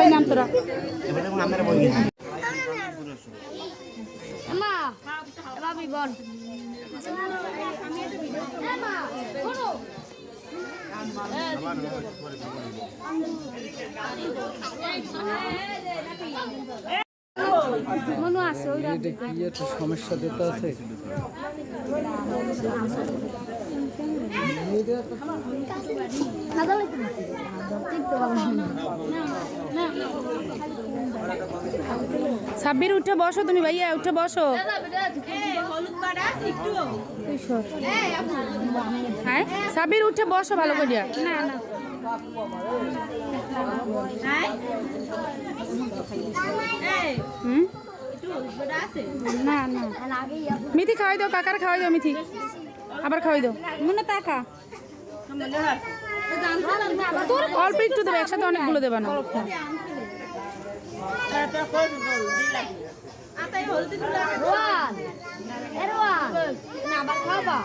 ওই নাম তোরা মা ভাবি বল মনে আছে ওই এটা কি একটা সমস্যা দিতে আছে সাব্বির উঠে বসো তুমি ভাইয়া উঠে বসো হ্যাঁ সাব্বির উঠে বসো ভালো করিয়া না না না না মিথি খাওয়াই দাও কাকার খাওয়াই দাও মিথি আবার খাওয়াই দাও মনে টাকা অল্প একটু দেবে একসাথে অনেকগুলো দেবে না আবার খাবা